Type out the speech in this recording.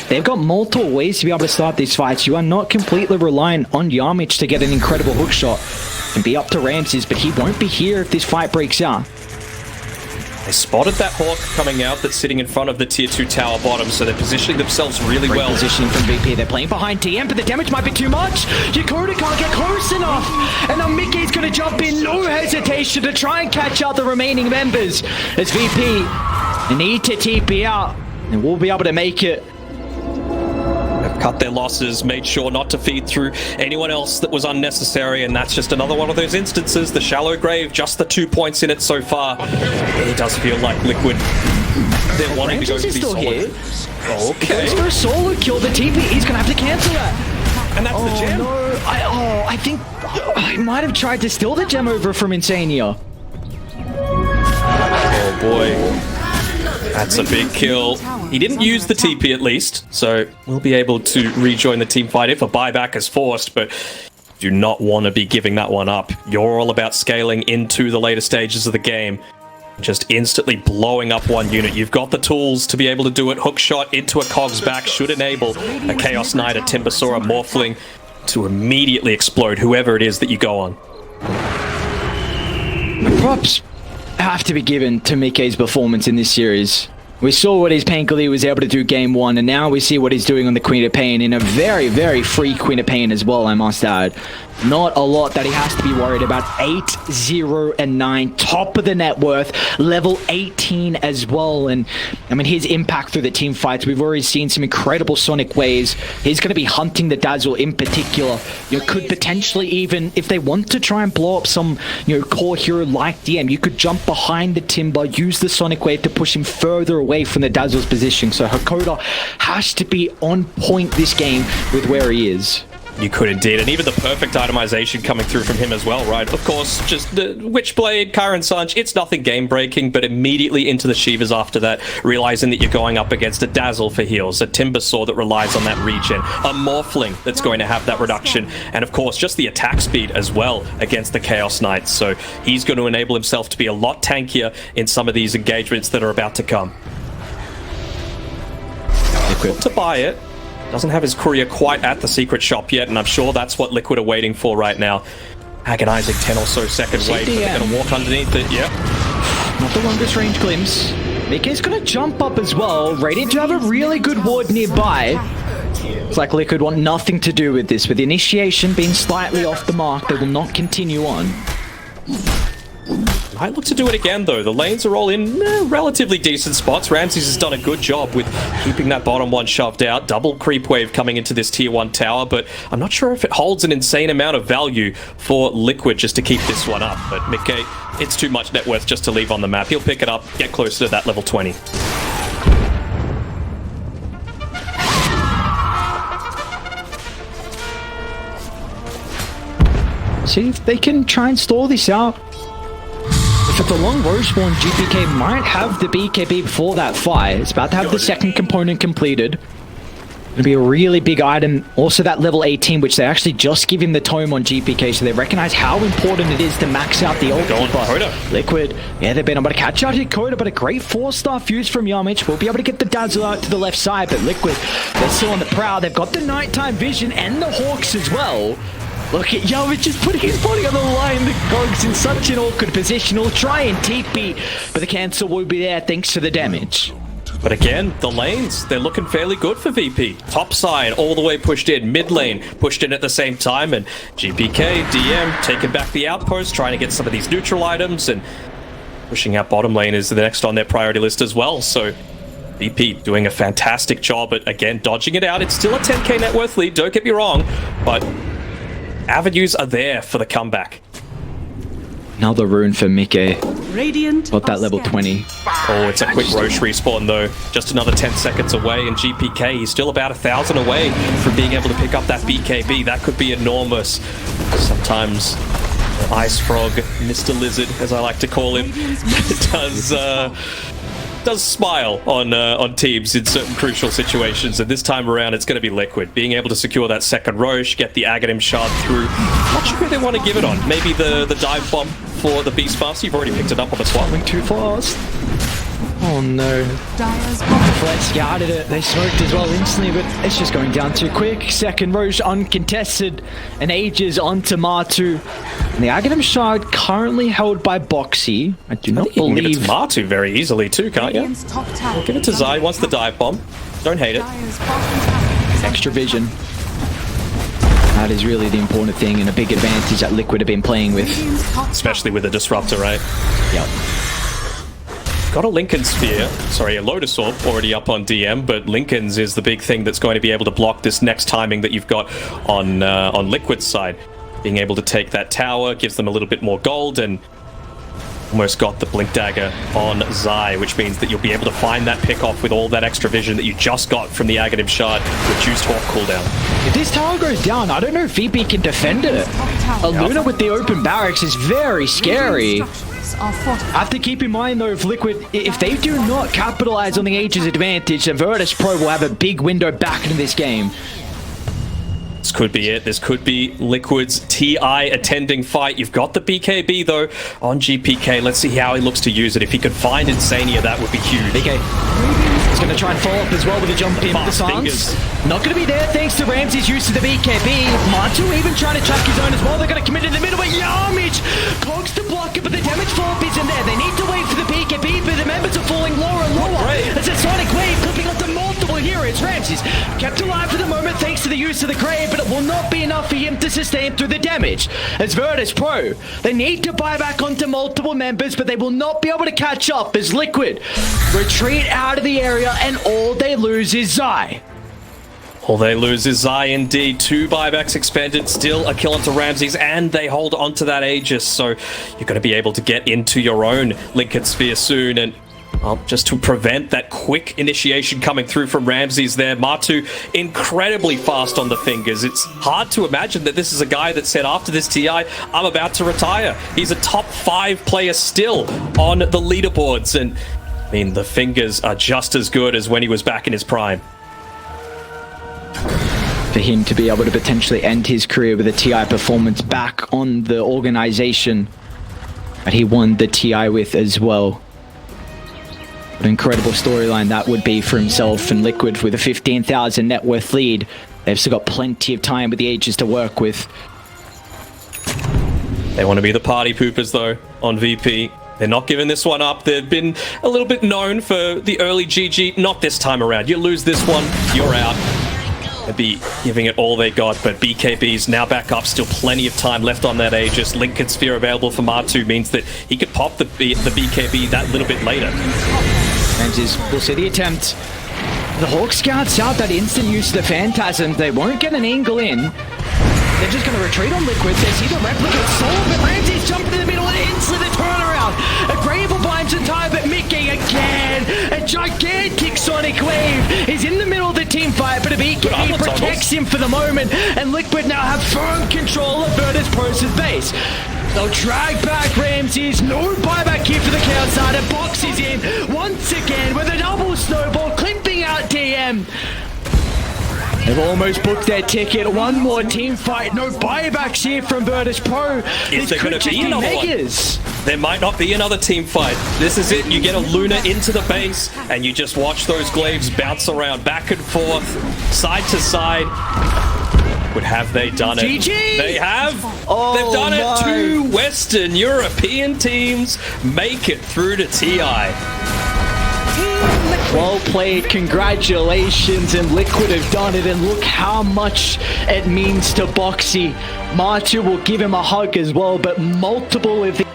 they've got multiple ways to be able to start these fights. You are not completely reliant on Yamich to get an incredible hook shot. It can be up to Ramses, but he won't be here if this fight breaks out. They spotted that Hawk coming out that's sitting in front of the tier 2 tower bottom, so they're positioning themselves really well. Positioning from VP. They're playing behind TM, but the damage might be too much. Yakota can't get close enough. And now Mickey's going to jump in, no hesitation, to try and catch out the remaining members. As VP need to TP out, and we'll be able to make it. They've cut their losses, made sure not to feed through anyone else that was unnecessary, and that's just another one of those instances. The shallow grave, just the 2 points in it so far. It really does feel like Liquid, they're wanting to go to be still solid. Here. Okay. Goes for a solo kill. The TP, he's going to have to cancel that. And that's the gem. No. I think I might have tried to steal the gem over from Insania. Oh boy. That's a big kill. He didn't use the TP at least, so we'll be able to rejoin the team fight if a buyback is forced, but do not want to be giving that one up. You're all about scaling into the later stages of the game. Just instantly blowing up one unit. You've got the tools to be able to do it. Hook shot into a Cog's back should enable a Chaos Knight, a Timbersaw, a Morphling to immediately explode whoever it is that you go on. Props have to be given to Mickey's performance in this series. We saw what his Pankali was able to do game 1, and now we see what he's doing on the Queen of Pain in a very, very free Queen of Pain as well, I must add. Not a lot that he has to be worried about. 8, 0, and 9, top of the net worth, level 18 as well. And I mean, his impact through the team fights, we've already seen some incredible Sonic ways. He's going to be hunting the Dazzle in particular. You know, could potentially even, if they want to try and blow up some, you know, core hero like DM, you could jump behind the Timber, use the Sonic wave to push him further away from the Dazzle's position. So Hakoda has to be on point this game with where he is. You could indeed, and even the perfect itemization coming through from him as well, right? Of course, just the Witchblade, Kyron Sanj, it's nothing game-breaking, but immediately into the Shivas after that, realizing that you're going up against a Dazzle for heals, a Timbersaw that relies on that regen, a Morphling that's going to have that reduction, and of course, just the attack speed as well against the Chaos Knights. So he's going to enable himself to be a lot tankier in some of these engagements that are about to come. Liquid to buy it. Doesn't have his courier quite at the secret shop yet, and I'm sure that's what Liquid are waiting for right now. Agonizing 10 or so second wait, but they're going to walk underneath it, yep. Not the longest range glimpse. Mickey's going to jump up as well, Radiant to have a really good ward nearby. It's like Liquid want nothing to do with this. With the initiation being slightly off the mark, they will not continue on. Might look to do it again, though. The lanes are all in relatively decent spots. Ramses has done a good job with keeping that bottom one shoved out. Double creep wave coming into this tier 1 tower, but I'm not sure if it holds an insane amount of value for Liquid just to keep this one up. But Mickey, it's too much net worth just to leave on the map. He'll pick it up, get closer to that level 20. See if they can try and stall this out. If it's a long row spawn, GPK might have the BKB before that fight. It's about to have the second component completed. It'll be a really big item. Also that level 18, which they actually just give him the tome on GPK, so they recognize how important it is to max out the ult. Liquid, yeah, they've been able to catch out Hakoda, but a great 4-star fuse from Yamich. We'll be able to get the Dazzle out to the left side, but Liquid, they're still on the prowl. They've got the nighttime vision and the Hawks as well. Look at Yamich just putting his body on the line. The Gog's in such an awkward position. He'll try and TP, but the cancel will be there thanks to the damage. But again, the lanes, they're looking fairly good for VP. Top side, all the way pushed in. Mid lane, pushed in at the same time. And GPK, DM, taking back the outpost, trying to get some of these neutral items. And pushing out bottom lane is the next on their priority list as well. So VP doing a fantastic job at, again, dodging it out. It's still a 10k net worth lead, don't get me wrong. But avenues are there for the comeback. Another rune for Mickey. Radiant got that level 20. Oh, it's a quick Roche respawn though. Just another 10 seconds away, and GPK, he's still about 1,000 away from being able to pick up that BKB. That could be enormous. Sometimes Ice Frog, Mr. Lizard, as I like to call him, does smile on teams in certain crucial situations, and this time around it's going to be Liquid. Being able to secure that second Roche, get the Aghanim shard through. Not sure who they want to give it on. Maybe the dive bomb for the Beast Master. You've already picked it up on the swap. Too fast. Oh Oh no. Flex scouted it. They smoked as well instantly, but it's just going down too quick. Second Roche uncontested, and Aegis onto Martu. And the Aghanim Shard currently held by Boxy. I do not You can give it believe... to Martu very easily too, can't you? Give it to Zai. Wants the dive bomb. Don't hate it. Extra vision. That is really the important thing and a big advantage that Liquid have been playing with. Especially with a disruptor, right? Yep. Got a Lincoln Sphere, sorry, a Lotus Orb already up on DM, but Lincoln's is the big thing that's going to be able to block this next timing that you've got on Liquid's side. Being able to take that tower gives them a little bit more gold, and almost got the Blink Dagger on Zai, which means that you'll be able to find that pick off with all that extra vision that you just got from the Aghanim Shard, reduced Hawk cooldown. If this tower goes down, I don't know if VP can defend it. A Luna with the open barracks is very scary. I have to keep in mind though, if Liquid, if they do not capitalize on the Aegis advantage, then Virtus Pro will have a big window back into this game. This could be it. This could be Liquid's TI attending fight. You've got the BKB though on GPK. Let's see how he looks to use it. If he could find Insania, that would be huge. BK is going to try and follow up as well with a jump in with the songs. Not going to be there thanks to Ramsey's use of the BKB. Martu even trying to track his own as well. They're going to commit in the middle, but Yamich cogs to block it, but the damage fall-up isn't there. They need to wait for the BKB, but the members are falling lower and lower. As a Sonic Wave clipping onto multiple heroes. Ramsey's kept alive for the moment thanks to the use of the Crave, but it will not be enough for him to sustain through the damage. As Virtus Pro, they need to buy back onto multiple members, but they will not be able to catch up as Liquid retreat out of the area, and all they lose is Zai. All they lose is Zai indeed. 2 buybacks expended, still a kill onto Ramses, and they hold onto that Aegis, so you're going to be able to get into your own Lincoln Sphere soon, and well, just to prevent that quick initiation coming through from Ramses there. Martu incredibly fast on the fingers. It's hard to imagine that this is a guy that said after this TI, I'm about to retire. He's a top 5 player still on the leaderboards, and I mean, the fingers are just as good as when he was back in his prime. For him to be able to potentially end his career with a TI performance back on the organization that he won the TI with as well. What an incredible storyline that would be for himself and Liquid with a 15,000 net worth lead. They've still got plenty of time with the Aegis to work with. They want to be the party poopers though on VP. They're not giving this one up. They've been a little bit known for the early GG. Not this time around. You lose this one, you're out. They'd be giving it all they got, but BKB's now back up. Still plenty of time left on that Aegis. Lincoln Sphere available for Martu means that he could pop the BKB that little bit later. Ramses will see the attempt. The Hawk Scouts out that instant use of the Phantasm. They won't get an angle in. They're just going to retreat on Liquid. They see the replicate soul, but Ramses jumping in the middle and instantly the turnaround. A Gravel binds and tie, but Mickey again. A gigantic Sonic Wave is in the middle of the team fight, but a BKB protects him for the moment, and Liquid now have firm control of Virtus Pro's base. They'll drag back Ramses. No buyback here for the Chaos side. And Box is in once again with a double snowball, clipping out DM. They've almost booked their ticket. One more team fight. No buybacks here from Virtus Pro. Is there going to be another Megas. One? There might not be another team fight. This is it. You get a Luna into the base, and you just watch those glaives bounce around back and forth, side to side. But have they done it? GG! They have. Oh, they've done my. it. 2 Western European teams make it through to TI. Well played, congratulations, and Liquid have done it, and look how much it means to Boxy. Martu will give him a hug as well, but multiple of the